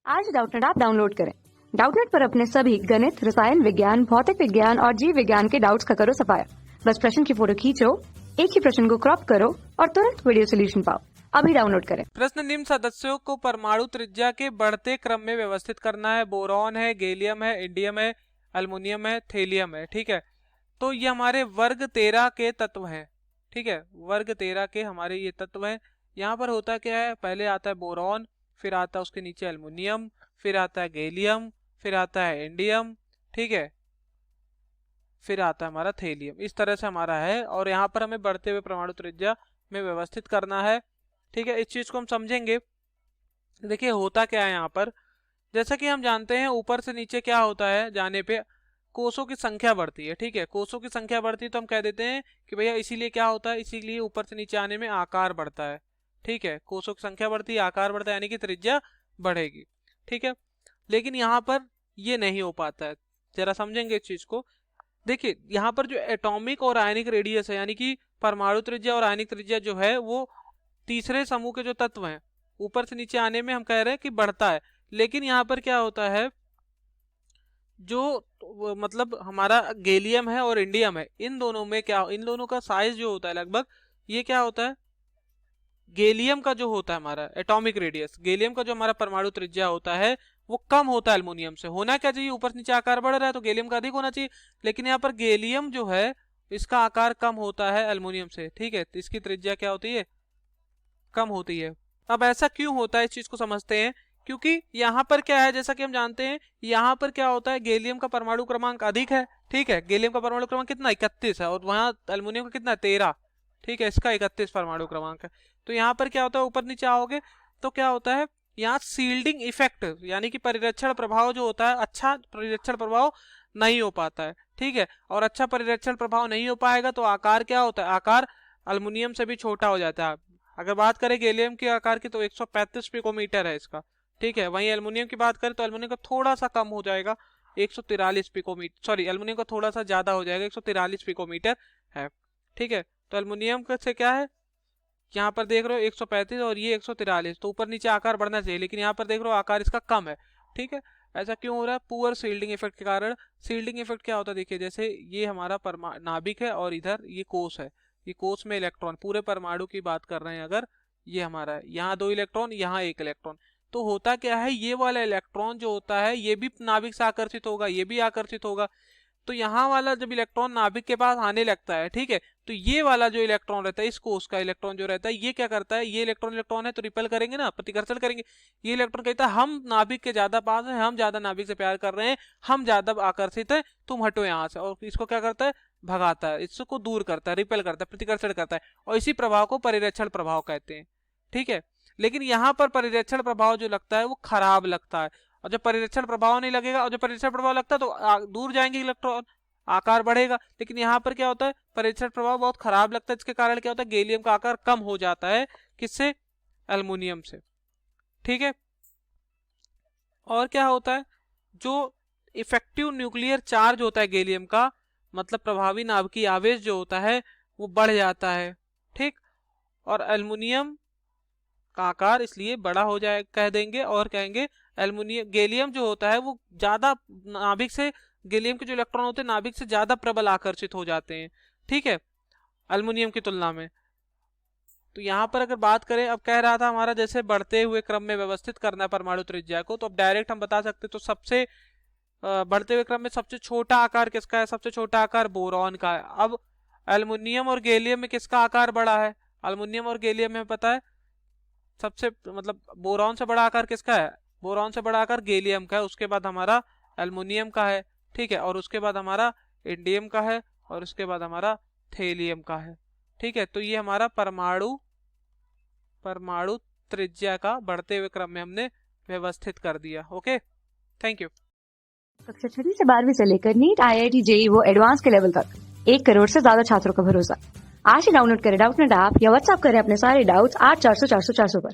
आज Doubtnut app download करें। Doubtnut पर अपने सभी गणित, रसायन विज्ञान, भौतिक विज्ञान और जीव विज्ञान के डाउट्स का करो सफाया। बस प्रश्न की फोटो खींचो, एक ही प्रश्न को क्रॉप करो और तुरंत वीडियो सोल्यूशन पाओ। अभी डाउनलोड करें। प्रश्न निम्न सदस्यों को परमाणु त्रिज्या के बढ़ते क्रम में व्यवस्थित करना है। बोरॉन है, गैलियम है, इंडियम है, एल्युमिनियम है, थेलियम है। ठीक है, तो ये हमारे वर्ग 13 के तत्व हैं। ठीक है, वर्ग 13 के हमारे ये तत्व हैं। यहाँ पर होता क्या है, पहले आता है बोरॉन, फिर आता है उसके नीचे एल्युमिनियम, फिर आता है गैलियम, फिर आता है इंडियम, ठीक है, फिर आता है हमारा थेलियम। इस तरह से हमारा है और यहाँ पर हमें बढ़ते हुए परमाणु त्रिज्या में व्यवस्थित करना है। ठीक है, इस चीज को हम समझेंगे। देखिए होता क्या है यहाँ पर, जैसा कि हम जानते हैं ऊपर से नीचे क्या होता है, जाने पे कोषों की संख्या बढ़ती है। ठीक है, कोषों की संख्या बढ़ती है तो हम कह देते हैं कि भैया इसीलिए क्या होता है, इसीलिए ऊपर से नीचे आने में आकार बढ़ता है। ठीक है, कोषों की संख्या बढ़ती है, आकार बढ़ता है, यानी कि त्रिज्या बढ़ेगी। ठीक है, लेकिन यहाँ पर ये नहीं हो पाता है। जरा समझेंगे इस चीज को। देखिए यहाँ पर जो एटॉमिक और आयनिक रेडियस है, यानी कि परमाणु त्रिज्या और आयनिक त्रिज्या जो है वो तीसरे समूह के जो तत्व हैं ऊपर से नीचे आने में हम कह रहे हैं कि बढ़ता है। लेकिन यहाँ पर क्या होता है, जो मतलब हमारा गैलियम है और इंडियम है, इन दोनों में क्या, इन दोनों का साइज जो होता है लगभग, ये क्या होता है, गैलियम का जो होता है हमारा एटॉमिक रेडियस, गैलियम का जो हमारा परमाणु त्रिज्या होता है वो कम होता है एल्युमिनियम से। होना क्या चाहिए, ऊपर से नीचे आकार बढ़ रहा है तो गैलियम का अधिक होना चाहिए, लेकिन यहाँ पर गैलियम जो है इसका आकार कम होता है एल्युमिनियम से। ठीक है, तो इसकी त्रिज्या क्या होती है, कम होती है। अब ऐसा क्यों होता है, इस चीज को समझते हैं। क्योंकि यहाँ पर क्या है, जैसा कि हम जानते हैं यहाँ पर क्या होता है, गैलियम का परमाणु क्रमांक अधिक है। ठीक है, गैलियम का परमाणु क्रमांक कितना, 31 है, और वहाँ एल्युमिनियम का कितना, 13। ठीक है, इसका 31 परमाणु क्रमांक है। तो यहाँ पर क्या होता है, ऊपर नीचे आओगे तो क्या होता है, यहाँ सील्डिंग इफेक्ट यानी कि परिरक्षण प्रभाव जो होता है, अच्छा परिरक्षण प्रभाव नहीं हो पाता है। ठीक है, और अच्छा परिरक्षण प्रभाव नहीं हो पाएगा तो आकार क्या होता है, आकार एल्युमिनियम से भी छोटा हो जाता है। अगर बात करें गैलियम के आकार की तो 135 पिकोमीटर है इसका। ठीक है, वहीं एल्युमिनियम की बात करें तो एल्युमिनियम का थोड़ा सा कम हो जाएगा, 143 पिकोमीटर, सॉरी एल्युमिनियम का थोड़ा सा ज्यादा हो जाएगा, 143 पिकोमीटर है। ठीक है, तो एल्युमिनियम से क्या है, यहाँ पर देख रहे हो 135 और ये 143, तो ऊपर नीचे आकार बढ़ना चाहिए, लेकिन यहाँ पर देख रहे हो आकार इसका कम है। ठीक है, ऐसा क्यों हो रहा है, पुअर सील्डिंग इफेक्ट के कारण। सील्डिंग इफेक्ट क्या होता है, देखिए जैसे ये हमारा नाभिक है और इधर ये कोष है, ये कोष में इलेक्ट्रॉन, पूरे परमाणु की बात कर रहे हैं अगर, ये हमारा है, यहाँ 2 इलेक्ट्रॉन, यहाँ 1 इलेक्ट्रॉन। तो होता क्या है, ये वाला इलेक्ट्रॉन जो होता है ये भी नाभिक से आकर्षित होगा, ये भी आकर्षित होगा। तो यहाँ वाला जब इलेक्ट्रॉन नाभिक के पास आने लगता है, ठीक है, तो ये वाला जो इलेक्ट्रॉन रहता है, इस कोष का इलेक्ट्रॉन जो रहता है, ये क्या करता है, ये इलेक्ट्रॉन है तो रिपेल करेंगे ना, प्रतिकर्षण करेंगे। ये इलेक्ट्रॉन कहता है हम नाभिक के ज्यादा पास हैं, हम ज्यादा नाभिक से प्यार कर रहे हैं, हम ज्यादा आकर्षित है, तुम हटो यहाँ से, और इसको क्या करता है, भगाता है, इसको दूर करता है, रिपेल करता है, प्रतिकर्षण करता है, और इसी प्रभाव को परिरक्षण प्रभाव कहते हैं। ठीक है, लेकिन यहाँ पर परिरक्षण प्रभाव जो लगता है वो खराब लगता है, और जब परिरक्षण प्रभाव नहीं लगेगा और जब परिरक्षण प्रभाव लगता है तो दूर जाएंगे इलेक्ट्रॉन, आकार बढ़ेगा। लेकिन यहाँ पर क्या होता है, परिरक्षण प्रभाव बहुत खराब लगता है, इसके कारण क्या होता है, गैलियम का आकार कम हो जाता है, किससे, एल्युमिनियम से। ठीक है, और क्या होता है, जो इफेक्टिव न्यूक्लियर चार्ज होता है गैलियम का, मतलब प्रभावी नाभिकीय आवेश जो होता है वो बढ़ जाता है। ठीक, और एल्युमिनियम का आकार इसलिए बड़ा हो जाए कह देंगे, और कहेंगे एल्युमिनियम, गैलियम जो होता है वो ज्यादा नाभिक से, गैलियम के जो इलेक्ट्रॉन होते हैं नाभिक से ज्यादा प्रबल आकर्षित हो जाते हैं। ठीक है, एल्युमिनियम की तुलना में। तो यहाँ पर अगर बात करें, अब कह रहा था हमारा जैसे बढ़ते हुए क्रम में व्यवस्थित करना है परमाणु त्रिज्या को, तो अब डायरेक्ट हम बता सकते, तो सबसे बढ़ते हुए क्रम में सबसे छोटा आकार किसका है, सबसे छोटा आकार बोरॉन का है। अब एल्युमिनियम और गैलियम में किसका आकार बड़ा है, एल्युमिनियम और गैलियम में पता है सबसे, मतलब बोरॉन से बड़ा आकार किसका है, बोरॉन से बड़ा आकार गैलियम का है, उसके बाद हमारा एल्युमिनियम का है। ठीक है, और उसके बाद हमारा इंडियम का है, और उसके बाद हमारा थेलियम का है। ठीक है, तो ये हमारा परमाणु त्रिज्या का बढ़ते हुए क्रम में हमने व्यवस्थित कर दिया। Okay, thank you. कक्षा 6 से 12वीं से लेकर नीट, IIT, JEE वो एडवांस के लेवल तक 1 करोड़ से ज्यादा छात्रों का भरोसा। आज ही डाउनलोड करें डाउटनेट ऐप या व्हाट्सएप करें अपने सारे डाउट्स 8400 400 400 पर।